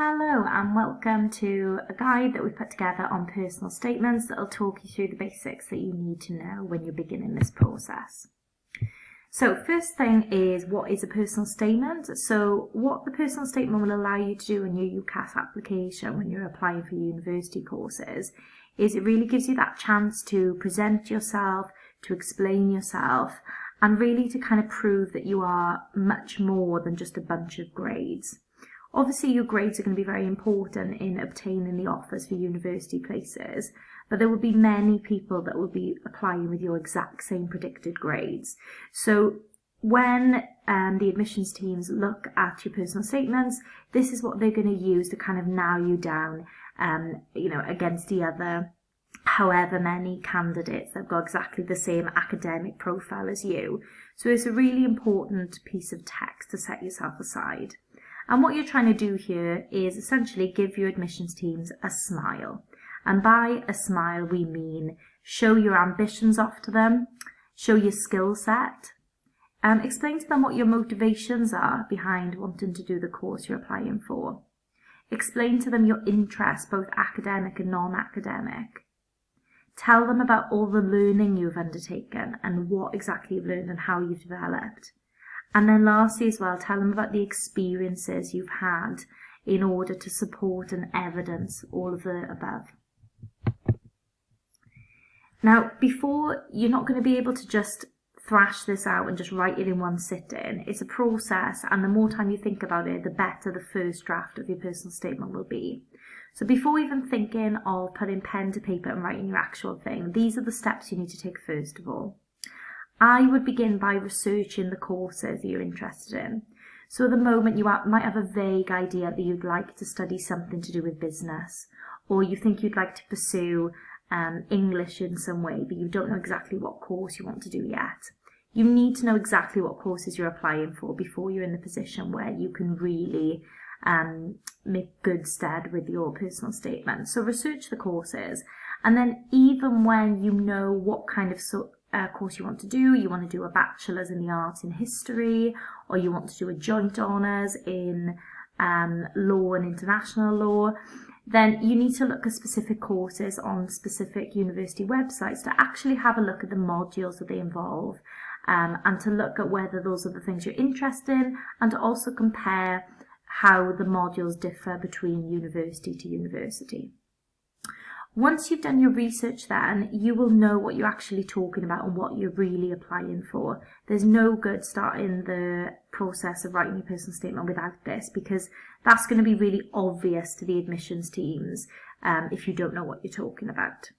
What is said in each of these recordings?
Hello and welcome to a guide that we've put together on personal statements that will talk you through the basics that you need to know when you're beginning this process. So first thing is, what is a personal statement? So what the personal statement will allow you to do in your UCAS application when you're applying for university courses is it really gives you that chance to present yourself, to explain yourself, and really to kind of prove that you are much more than just a bunch of grades. Obviously, your grades are going to be very important in obtaining the offers for university places, but there will be many people that will be applying with your exact same predicted grades. So when the admissions teams look at your personal statements, this is what they're going to use to kind of narrow you down, against the other however many candidates that have got exactly the same academic profile as you. So it's a really important piece of text to set yourself aside. And what you're trying to do here is essentially give your admissions teams a smile. And by a smile, we mean show your ambitions off to them, show your skill set, explain to them what your motivations are behind wanting to do the course you're applying for. Explain to them your interests, both academic and non-academic. Tell them about all the learning you've undertaken and what exactly you've learned and how you've developed. And then lastly as well, tell them about the experiences you've had in order to support and evidence all of the above. Now, you're not going to be able to just thrash this out and just write it in one sitting. It's a process, and the more time you think about it, the better the first draft of your personal statement will be. So before even thinking of putting pen to paper and writing your actual thing, these are the steps you need to take first of all. I would begin by researching the courses that you're interested in. So at the moment you might have a vague idea that you'd like to study something to do with business, or you think you'd like to pursue English in some way, but you don't know exactly what course you want to do yet. You need to know exactly what courses you're applying for before you're in the position where you can really make good stead with your personal statement. So research the courses, and then even when you know what kind of course you want to do a bachelor's in the arts in history, or you want to do a joint honours in law and international law, then you need to look at specific courses on specific university websites to actually have a look at the modules that they involve, and to look at whether those are the things you're interested in, and to also compare how the modules differ between university to university. Once you've done your research then, you will know what you're actually talking about and what you're really applying for. There's no good starting the process of writing your personal statement without this, because that's going to be really obvious to the admissions teams if you don't know what you're talking about.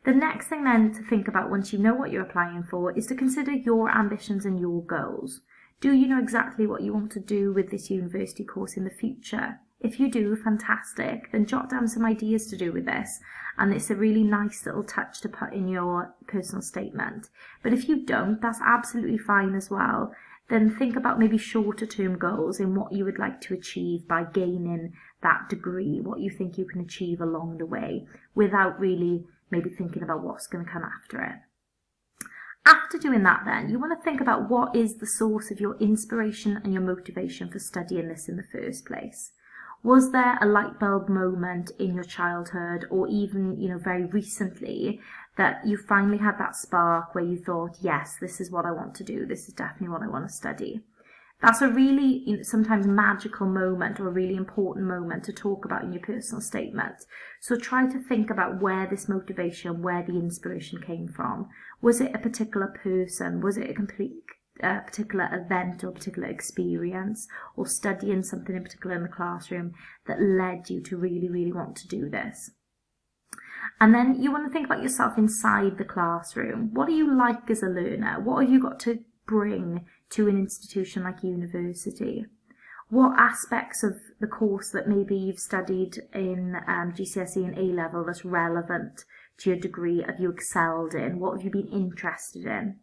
The next thing then to think about once you know what you're applying for is to consider your ambitions and your goals. Do you know exactly what you want to do with this university course in the future? If you do, fantastic, then jot down some ideas to do with this, and it's a really nice little touch to put in your personal statement. But if you don't, that's absolutely fine as well. Then think about maybe shorter term goals in what you would like to achieve by gaining that degree, what you think you can achieve along the way, without really maybe thinking about what's going to come after it. After doing that then, you want to think about what is the source of your inspiration and your motivation for studying this in the first place. Was there a light bulb moment in your childhood, or even, very recently, that you finally had that spark where you thought, yes, this is what I want to do, this is definitely what I want to study? That's a really sometimes magical moment, or a really important moment to talk about in your personal statement. So try to think about where this motivation, where the inspiration came from. Was it a particular person? Was it a particular event or particular experience, or studying something in particular in the classroom that led you to really, really want to do this? And then you want to think about yourself inside the classroom. What are you like as a learner? What have you got to bring to an institution like a university? What aspects of the course that maybe you've studied in GCSE and A-level that's relevant to your degree have you excelled in? What have you been interested in?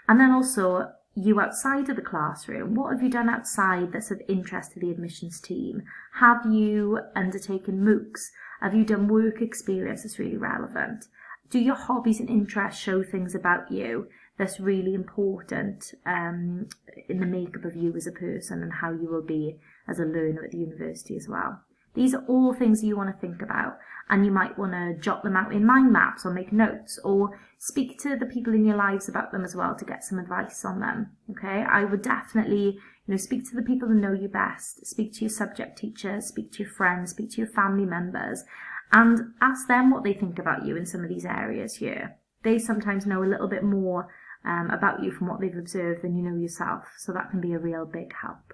And then also, you outside of the classroom, what have you done outside that's of interest to the admissions team? Have you undertaken MOOCs? Have you done work experience that's really relevant? Do your hobbies and interests show things about you that's really important in the makeup of you as a person and how you will be as a learner at the university as well. These are all things you want to think about, and you might want to jot them out in mind maps or make notes or speak to the people in your lives about them as well to get some advice on them. Okay, I would definitely, speak to the people who know you best, speak to your subject teachers, speak to your friends, speak to your family members, and ask them what they think about you in some of these areas here. They sometimes know a little bit more about you from what they've observed than you know yourself, so that can be a real big help.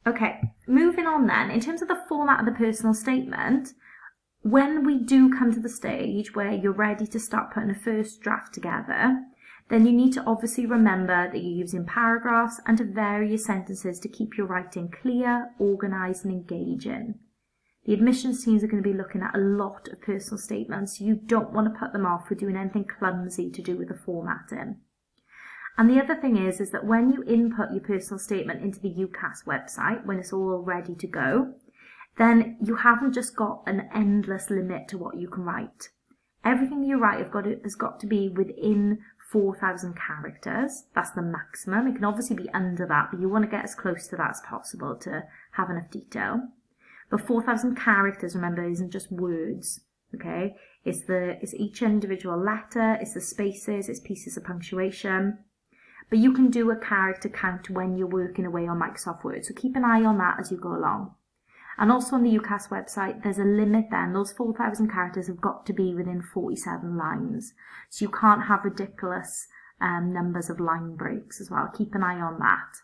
Okay, moving on then, in terms of the format of the personal statement, when we do come to the stage where you're ready to start putting a first draft together, then you need to obviously remember that you're using paragraphs and to vary your sentences to keep your writing clear, organised and engaging. The admissions teams are going to be looking at a lot of personal statements, so you don't want to put them off for doing anything clumsy to do with the formatting. And the other thing is that when you input your personal statement into the UCAS website, when it's all ready to go, then you haven't just got an endless limit to what you can write. Everything you write has got to be within 4,000 characters. That's the maximum. It can obviously be under that, but you want to get as close to that as possible to have enough detail. But 4,000 characters, remember, isn't just words. Okay, it's each individual letter, it's the spaces, it's pieces of punctuation. But you can do a character count when you're working away on Microsoft Word, so keep an eye on that as you go along. And also on the UCAS website, there's a limit then. Those 4,000 characters have got to be within 47 lines. So you can't have ridiculous numbers of line breaks as well. Keep an eye on that.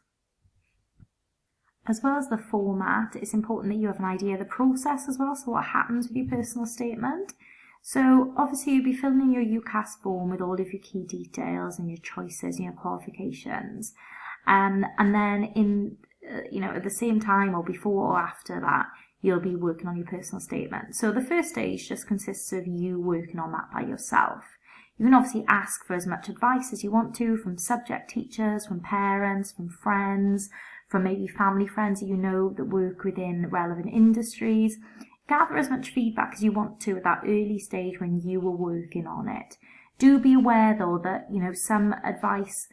As well as the format, it's important that you have an idea of the process as well, so what happens with your personal statement. So obviously you'll be filling in your UCAS form with all of your key details and your choices and your qualifications. And then at the same time or before or after that, you'll be working on your personal statement. So the first stage just consists of you working on that by yourself. You can obviously ask for as much advice as you want to from subject teachers, from parents, from friends, from maybe family friends that you know that work within relevant industries. Gather as much feedback as you want to at that early stage when you were working on it. Do be aware though that, some advice,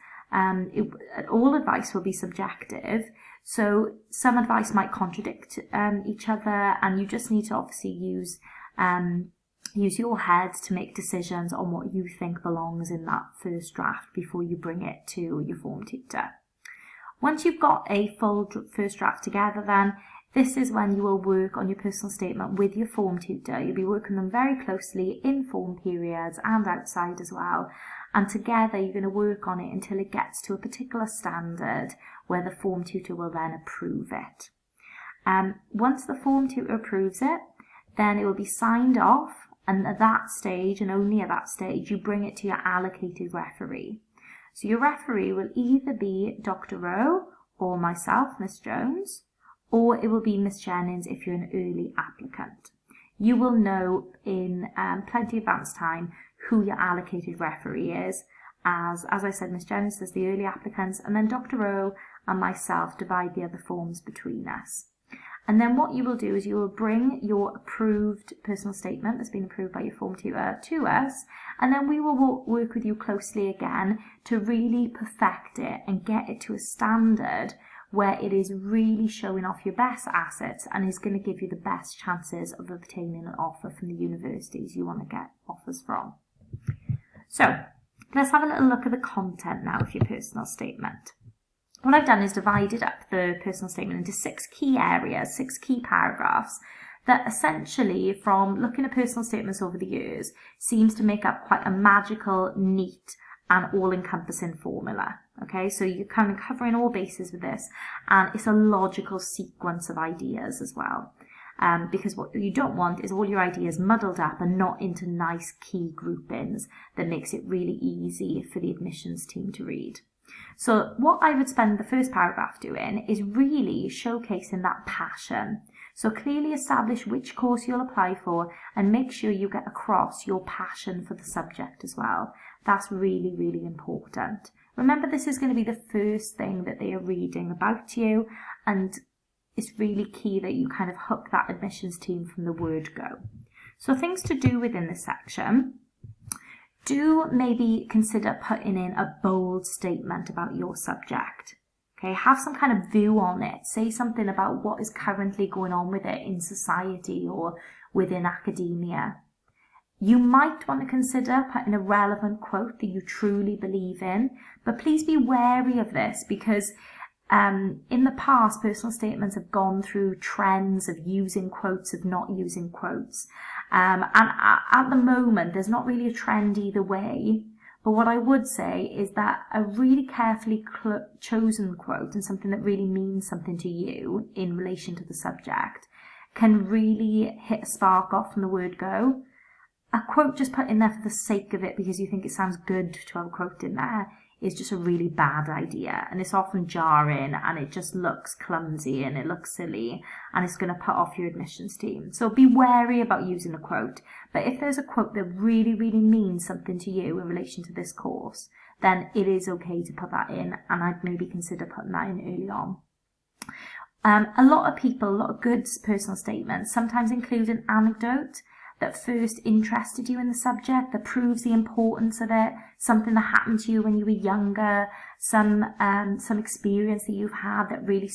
all advice will be subjective. So some advice might contradict each other, and you just need to obviously use your head to make decisions on what you think belongs in that first draft before you bring it to your form tutor. Once you've got a full first draft together then, this is when you will work on your personal statement with your form tutor. You'll be working them very closely in form periods and outside as well. And together you're going to work on it until it gets to a particular standard where the form tutor will then approve it. Once the form tutor approves it, then it will be signed off, and at that stage, and only at that stage, you bring it to your allocated referee. So your referee will either be Dr. Rowe or myself, Miss Jones, or it will be Miss Jennings if you're an early applicant. You will know in plenty of advance time who your allocated referee is. As I said, Miss Jennings does the early applicants, and then Dr. Rowe and myself divide the other forms between us. And then what you will do is you will bring your approved personal statement that's been approved by your form tutor to us, and then we will work with you closely again to really perfect it and get it to a standard where it is really showing off your best assets and is going to give you the best chances of obtaining an offer from the universities you want to get offers from. So let's have a little look at the content now of your personal statement. What I've done is divided up the personal statement into 6 key areas, 6 key paragraphs that essentially, from looking at personal statements over the years, seems to make up quite a magical, neat and all-encompassing formula. Okay, so you're kind of covering all bases with this, and it's a logical sequence of ideas as well. Because what you don't want is all your ideas muddled up and not into nice key groupings that makes it really easy for the admissions team to read. So what I would spend the first paragraph doing is really showcasing that passion. So clearly establish which course you'll apply for and make sure you get across your passion for the subject as well. That's really, really important. Remember, this is going to be the first thing that they are reading about you, and it's really key that you kind of hook that admissions team from the word go. So things to do within this section. Do maybe consider putting in a bold statement about your subject. Okay, have some kind of view on it. Say something about what is currently going on with it in society or within academia. You might want to consider putting a relevant quote that you truly believe in, but please be wary of this because in the past, personal statements have gone through trends of using quotes, of not using quotes. And at the moment, there's not really a trend either way. But what I would say is that a really carefully chosen quote and something that really means something to you in relation to the subject can really hit a spark off from the word go. A quote just put in there for the sake of it because you think it sounds good to have a quote in there is just a really bad idea, and it's often jarring and it just looks clumsy and it looks silly and it's going to put off your admissions team. So be wary about using a quote, but if there's a quote that really means something to you in relation to this course, then it is okay to put that in, and I'd maybe consider putting that in early on. A lot of good personal statements sometimes include an anecdote that first interested you in the subject, that proves the importance of it, something that happened to you when you were younger, some experience that you've had that really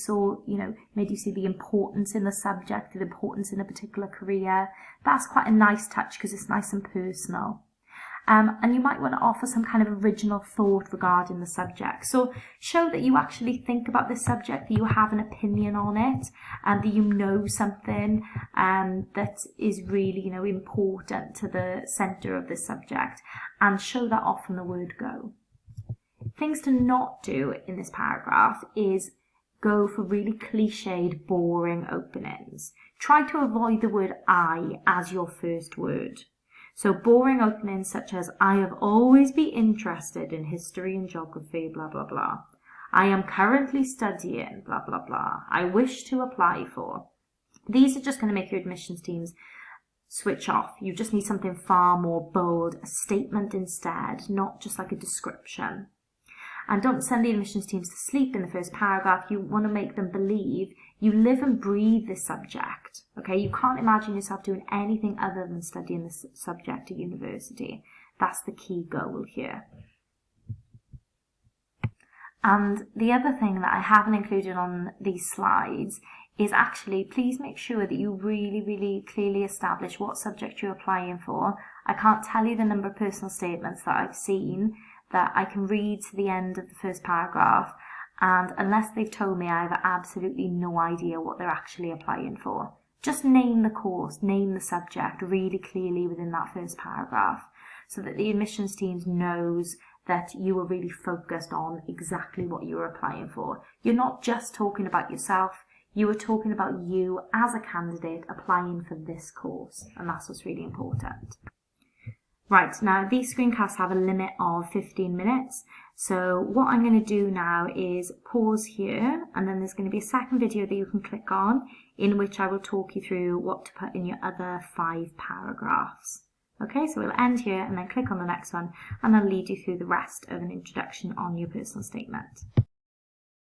made you see the importance in the subject, the importance in a particular career. That's quite a nice touch because it's nice and personal. And you might want to offer some kind of original thought regarding the subject. So show that you actually think about this subject, that you have an opinion on it, and that you know something that is really, important to the centre of this subject, and show that off from the word go. Things to not do in this paragraph is go for really cliched, boring openings. Try to avoid the word I as your first word. So boring openings such as, I have always been interested in history and geography, blah, blah, blah. I am currently studying, blah, blah, blah. I wish to apply for. These are just going to make your admissions teams switch off. You just need something far more bold, a statement instead, not just like a description. And don't send the admissions teams to sleep in the first paragraph. You want to make them believe you live and breathe this subject. Okay, you can't imagine yourself doing anything other than studying this subject at university. That's the key goal here. And the other thing that I haven't included on these slides is actually, please make sure that you really clearly establish what subject you're applying for. I can't tell you the number of personal statements that I've seen that I can read to the end of the first paragraph, and unless they've told me, I have absolutely no idea what they're actually applying for. Just name the course, name the subject really clearly within that first paragraph, so that the admissions teams knows that you are really focused on exactly what you're applying for. You're not just talking about yourself, you are talking about you as a candidate applying for this course, and that's what's really important. Right, now these screencasts have a limit of 15 minutes. So what I'm going to do now is pause here, and then there's going to be a second video that you can click on in which I will talk you through what to put in your other 5 paragraphs. Okay, so we'll end here and then click on the next one, and I'll lead you through the rest of an introduction on your personal statement.